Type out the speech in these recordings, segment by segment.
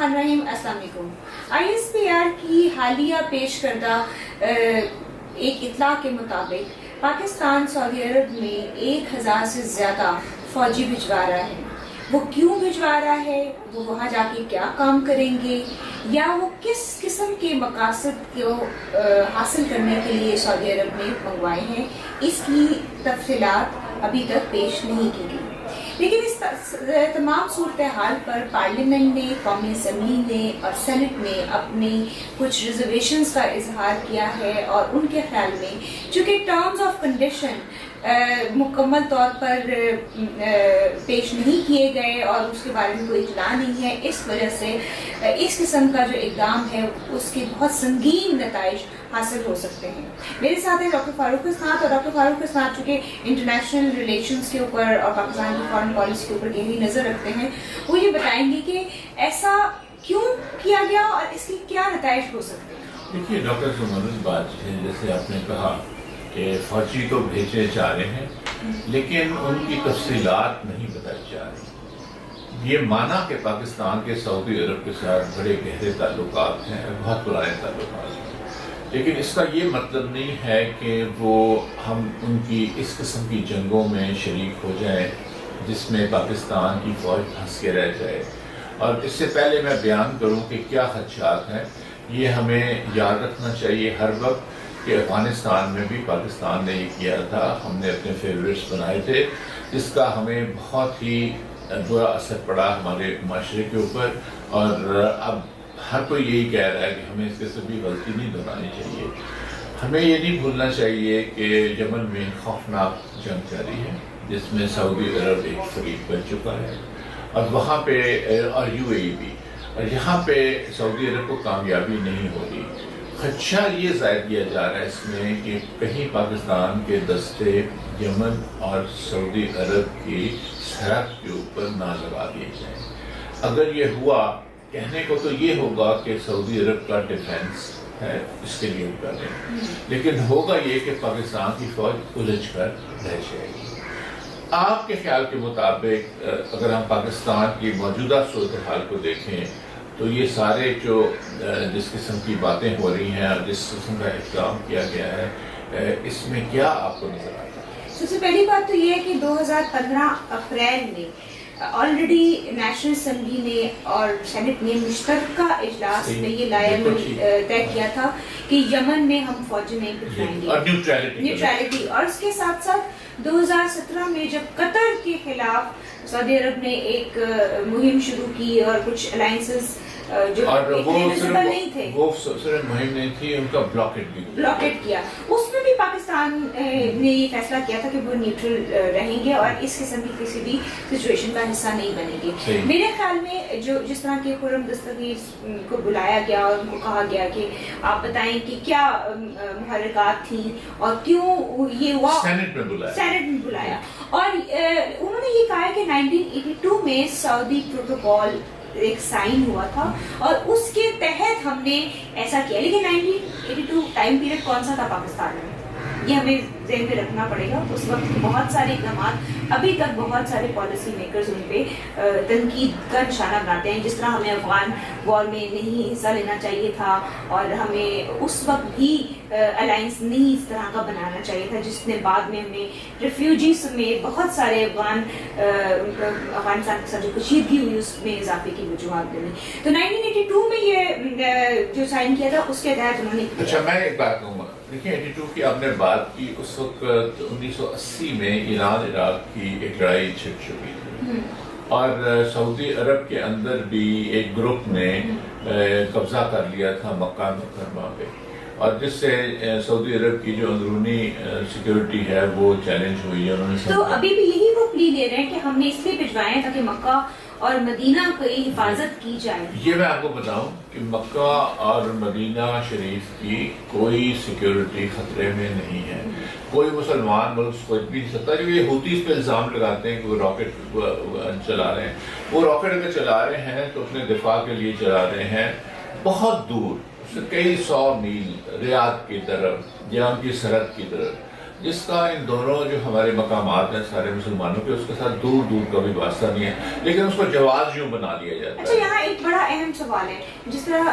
बिस्मिल्लाहिर्रहमानिर्रहीम, अस्सलाम वालेकुम। ISPR की हालिया पेश करदा एक इत्तला के मुताबिक पाकिस्तान सऊदी अरब में 1000 से ज़्यादा फ़ौजी भिजवा रहा है। वो क्यों भिजवा रहा है, वो वहाँ जाके क्या काम करेंगे, या वो किस किस्म के मकासद को हासिल करने के लिए सऊदी अरब में मंगवाए हैं, इसकी तफसीलात अभी तक पेश नहीं की गई। लेकिन इस तमाम सूरत हाल पर पार्लियामेंट ने, कौमी असम्बली ने और सेनेट ने अपनी कुछ रिजर्वेशंस का इजहार किया है, और उनके ख्याल में चूँकि टर्म्स ऑफ कंडीशन मुकम्मल तौर पर पेश नहीं किए गए और उसके बारे में कोई इतला नहीं है, इस वजह से इस किस्म का जो इक़दाम है उसके बहुत संगीन नताइज हासिल हो सकते हैं। मेरे साथ है डॉक्टर फारूक इस्नात, और डॉक्टर फारूक इस्नात चूँकि इंटरनेशनल रिलेशंस के ऊपर और पाकिस्तान की फॉरेन पॉलिसी के ऊपर गहरी नज़र रखते हैं, वो ये बताएंगे कि ऐसा क्यों किया गया और इसके क्या नताइज हो सकते हैं। देखिए डॉक्टर सुमन, बात है जैसे आपने कहा कि फौजी तो भेजे जा रहे हैं, लेकिन उनकी तफसीलात नहीं बताई जा रही। ये माना कि पाकिस्तान के सऊदी अरब के साथ बड़े गहरे ताल्लुकात हैं, बहुत पुराने ताल्लुकात हैं, लेकिन इसका ये मतलब नहीं है कि वो हम उनकी इस किस्म की जंगों में शरीक हो जाएं जिसमें पाकिस्तान की फ़ौज फंस के रह जाए। और इससे पहले मैं बयान करूं कि क्या खदशात हैं, ये हमें याद रखना चाहिए हर वक्त कि अफ़गानिस्तान में भी पाकिस्तान ने ये किया था। हमने अपने फेवरेट्स बनाए थे, जिसका हमें बहुत ही बुरा असर पड़ा हमारे माशरे के ऊपर, और अब हर कोई यही कह रहा है कि हमें इसके सभी गलती नहीं दोहरानी चाहिए। हमें ये नहीं भूलना चाहिए कि यमन में खौफनाक जंग जारी है, जिसमें सऊदी अरब एक फरीक बन चुका है, और वहाँ पे और UAE भी, और यहाँ पे सऊदी अरब को कामयाबी नहीं हो रही। खदशा ये ज़ाहिर किया जा रहा है इसमें कि कहीं पाकिस्तान के दस्ते यमन और सऊदी अरब की सरहद के ऊपर ना लगा दिए जाएं। अगर ये हुआ, कहने को तो ये होगा कि सऊदी अरब का डिफेंस है, इसके लिए करें, लेकिन होगा ये कि पाकिस्तान की फ़ौज उलझ कर रह जाएगी। आपके ख्याल के मुताबिक अगर हम पाकिस्तान की मौजूदा सूरत हाल को देखें तो ये सारे जो जिस किस्म की बातें हो रही हैं और जिस किस्म का इक़दाम किया गया है, इसमें क्या आपको नजर आता है? सबसे पहली बात तो ये है कि 2015 अप्रैल में ऑलरेडी नेशनल असम्बली ने और सेनेट ने मुश्तरका इजलास में ये तय किया था कि यमन में हम फौजी नहीं भिजवाएंगे, और न्यूट्रलिटी, और उसके साथ साथ 2017 में जब कतर के खिलाफ सऊदी अरब ने एक मुहिम शुरू की और कुछ अलायंसेस जो नहीं थे, वो सिर्फ मुहिम नहीं थी, उनका ब्लॉकेट किया। उसमें भी पाकिस्तान ने ये फैसला किया था कि वो न्यूट्रल रहेंगे और इस किस्म की किसी भी सिचुएशन का हिस्सा नहीं बनेंगे। मेरे ख्याल में जो जिस तरह के खुर्रम दस्तगीर को बुलाया गया और उनको कहा गया कि आप बताएं कि क्या मुहर्रिकात थी और क्यों ये हुआ, सेनेट में बुलाया, और उन्होंने ये कहा कि 1982 में सऊदी प्रोटोकॉल एक साइन हुआ था और उसके तहत हमने ऐसा किया। लेकिन 1982 टाइम पीरियड कौन सा था पाकिस्तान में, ये हमें ज़हन में रखना पड़ेगा। उस वक्त बहुत सारे इक़दाम, अभी तक बहुत सारे पॉलिसी मेकर्स उन पे तनकीद का निशाना बनाते हैं, जिस तरह हमें अफगान वॉर में नहीं हिस्सा लेना चाहिए था, और हमें उस वक्त भी अलायंस नहीं इस तरह का बनाना चाहिए था, जिसने बाद में हमें रिफ्यूजीज में बहुत सारे अफगानिस्तान के साथ जो कशीदगी हुई उसमें इजाफे की वजूहत बनी। तो 1982 में ये जो साइन किया था उसके तहत उन्होंने। अच्छा, मैं एक बात कहूँगा, देखिए 82 की आपने बात की, उस वक्त 1980 में ईरान इराक की एक लड़ाई छिड़ चुकी थी, और सऊदी अरब के अंदर भी एक ग्रुप ने कब्जा कर लिया था मक्का मुकर्रमा पे, और जिससे सऊदी अरब की जो अंदरूनी सिक्योरिटी है वो चैलेंज हुई है। उन्होंने तो अभी भी यही वो प्ली ले रहे हैं कि हमने इसलिए भिजवाए ताकि मक्का और मदीना की हिफाजत की जाए। ये मैं आपको बताऊं कि मक्का और मदीना शरीफ की कोई सिक्योरिटी खतरे में नहीं है। कोई मुसलमान मुल्क सोच भी नहीं सकता। जो ये हूती इस पे इल्ज़ाम लगाते हैं कि वो रॉकेट चला रहे हैं, वो रॉकेट अगर चला रहे हैं तो अपने दिफा के लिए चला रहे हैं, बहुत दूर कई 100 मील रियाद की तरफ या उनकी सरहद की तरफ, جس کا ان دونوں جو ہمارے مقامات ہیں سارے مسلمانوں کے، اس کے ساتھ دور دور کا بھی واسطہ نہیں ہے، لیکن اس کو جواز یوں بنا لیا جاتا اچھا، ہے۔ یہاں ایک بڑا اہم سوال ہے، جس طرح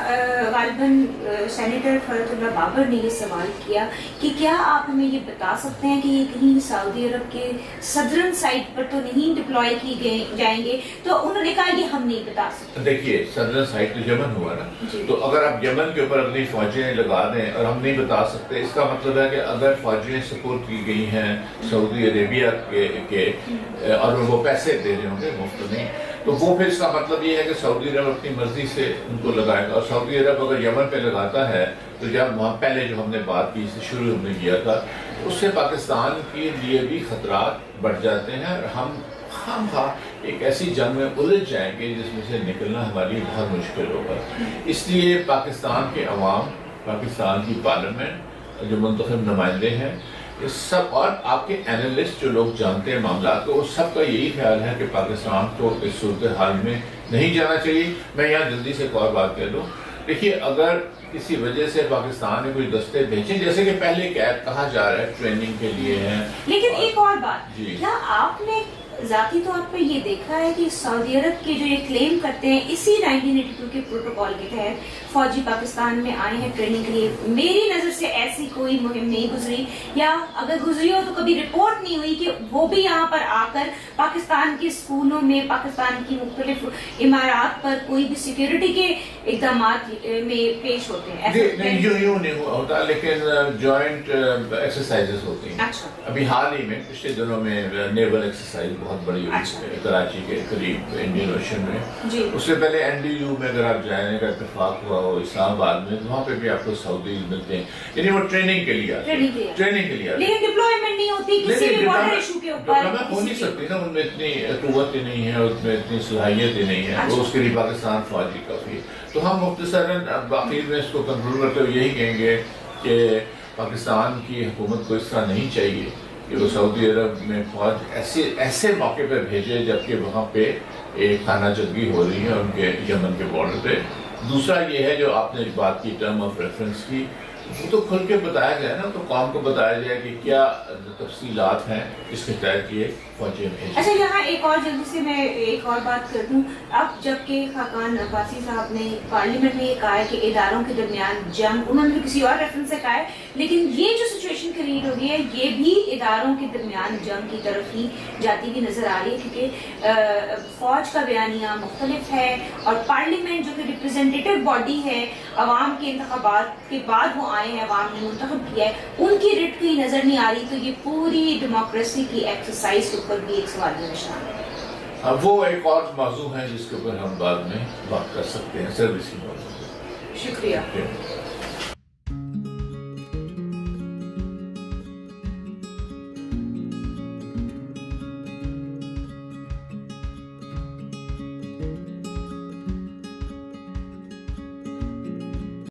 غالباً سینیٹر فرحت اللہ بابر نے یہ سوال کیا کہ کیا آپ ہمیں یہ بتا سکتے ہیں کہ یہ کہیں سعودی عرب کے صدرن سائٹ پر تو نہیں ڈپلوائے کی جائیں گے؟ تو انہوں نے کہا یہ ہم نہیں بتا سکتے۔ دیکھیے صدرن سائٹ تو یمن ہوا نا، جی۔ تو اگر آپ یمن کے اوپر اپنی فوجیں لگا دیں اور ہم نہیں بتا سکتے، اس کا مطلب ہے کہ اگر فوجیں سپورٹ کی گئی ہیں سعودی عربیہ کے اور وہ پیسے دے رہے ہوں گے، مفت نہیں، تو وہ پھر اس کا مطلب یہ ہے کہ سعودی عرب اپنی مرضی سے ان کو لگائے گا۔ اور سعودی عرب اگر یمن پہ لگاتا ہے تو جب وہاں پہلے جو ہم نے بات کی سے شروع ہم نے کیا تھا، اس سے پاکستان کے لیے بھی خطرات بڑھ جاتے ہیں اور ہم ایک ایسی جنگ میں الجھ جائیں گے جس میں سے نکلنا ہمارے لیے بہت مشکل ہوگا۔ اس لیے پاکستان کے عوام، پاکستان کی پارلیمنٹ، جو منتخب نمائندے ہیں، اس سب اور آپ کے اینالسٹ جو لوگ جانتے ہیں معاملات کو، اس سب کا یہی خیال ہے کہ پاکستان کو اس صورتحال میں نہیں جانا چاہیے۔ میں یہاں جلدی سے ایک اور بات کہہ دوں، دیکھیے اگر کسی وجہ سے پاکستان نے کوئی دستے بھیجے، جیسے کہ پہلے کہا جا رہا ہے ٹریننگ کے لیے ہیں، لیکن ایک اور بات، جی، کیا آپ نے ذاتی طور پہ یہ دیکھا ہے کہ سعودی عرب کے جو یہ کلیم کرتے ہیں اسی 1982 کے پروٹوکول کے تحت فوجی پاکستان میں آئے ہیں ٹریننگ کے لیے؟ میری نظر سے ایسی کوئی مہم نہیں گزری، یا اگر گزری ہو تو کبھی رپورٹ نہیں ہوئی کہ وہ بھی یہاں پر آ کر پاکستان کے اسکولوں میں، پاکستان کی مختلف عمارات پر کوئی بھی سیکیورٹی کے اقدامات میں پیش ہوتے ہیں۔ نہیں، یوں نہیں ہوتا، لیکن جوائنٹ ایکسرسائزز ہوتی ہیں۔ اچھا، ابھی حال ہی میں پچھلے دنوں میں نیول ایکسرسائز بہت بڑی ہوئی کراچی کے قریب انڈین اوشن میں۔ جی، اس سے پہلے NDU میں اگر آپ جانے کا اتفاق ہوا ہو اسلام آباد میں، وہاں پہ بھی آپ کو سعودی ملتے ہیں، یعنی وہ ٹریننگ کے لیے آتے ہیں، ٹریننگ کے لیے آتے ہیں۔ لیکن ڈپلوائمنٹ نہیں ہوتی کسی بھی بارڈر ایشو کے اوپر، ڈپلوائمنٹ ہو نہیں سکتی نا، ان میں اتنی قوت ہی نہیں ہے، اس میں اتنی صلاحیت ہی نہیں ہے، وہ اس کے لیے پاکستان فوجی کافی ہے۔ تو ہم مختصراً باقی میں اس کو کنکلوڈ کرتے ہوئے یہی کہیں گے کہ پاکستان کی حکومت کو اس طرح نہیں چاہیے کہ وہ سعودی عرب میں فوج ایسے موقع پہ بھیجے جبکہ وہاں پہ ایک خانہ جنگی ہو رہی ہے ان کے یمن کے بارڈر پہ۔ دوسرا یہ ہے جو آپ نے بات کی ٹرم آف ریفرنس کی، وہ تو کھل کے بتایا جائے نا، تو قوم کو بتایا جائے کہ کیا تفصیلات ہیں جس کے تحت یہ فوجیں بھیجیں۔ اچھا، یہاں ایک اور جلدی سے میں ایک اور بات کر دوں، اب جبکہ خاقان عباسی صاحب نے پارلیمنٹ میں یہ کہا ہے کہ اداروں کے درمیان جنگ، انہوں نے کسی اور ریفرنس سے کہا ہے، لیکن یہ جو سچویشن کریٹ ہو گئی ہے یہ بھی اداروں کے درمیان جنگ کی طرف ہی جاتی ہوئی نظر آ رہی ہے، کیونکہ فوج کا بیانیہ مختلف ہے اور پارلیمنٹ جو کہ ریپرزینٹیٹیو باڈی ہے، عوام کے انتخابات کے بعد وہ آئے ہیں، عوام نے منتخب کیا ہے، ان کی رٹ کہیں نظر نہیں آ رہی، تو یہ پوری ڈیموکریسی کی ایکسرسائز کے اوپر بھی ایک سوال نشان ہے۔ اب وہ ایک اور موضوع ہے جس کے اوپر ہم بعد میں بات کر سکتے ہیں، سروس کی موضوع۔ شکریہ۔